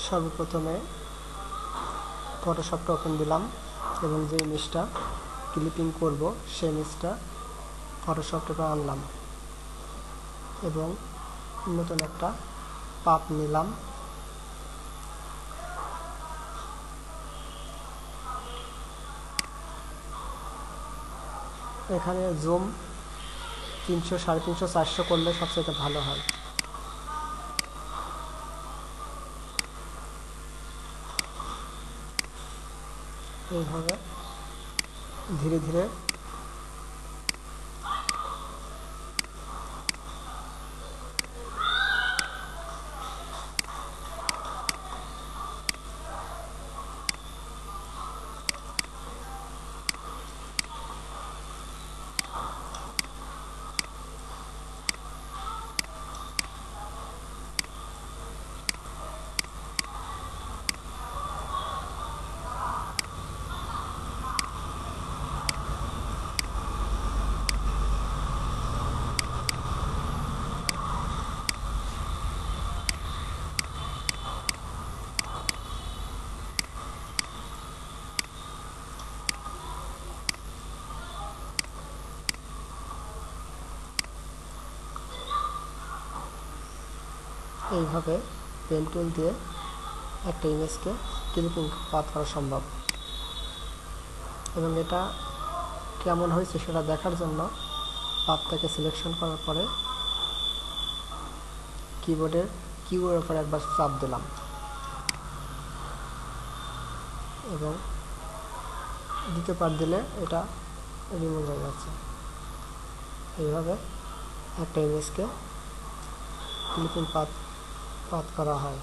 সর্বপ্রথমে ফটোশপটা ওপেন দিলাম এবং যে ইমেজটা ক্লিপিং করব সেই ইমেজটা ফটোশপটা আনলাম এবং নতুন একটা পাথ নিলাম। এখানে জুম 300, 350, 400 করলে সবচেয়ে ভালো হয়। এইভাবে ধীরে ধীরে এইভাবে পেন টুল দিয়ে একটা ইমেজকে ক্লিপিং পাথ করা সম্ভব। এবং এটা কেমন হয়েছে সেটা দেখার জন্য পাথটাকে সিলেকশন করার পরে কিবোর্ডের কিউর উপর একবার চাপ দিলাম এবং দ্বিতীয়বার দিলে এটা রিমুভ হয়ে যাচ্ছে। এইভাবে একটা ইমেজকে ক্লিপিং পাথ করা হয়।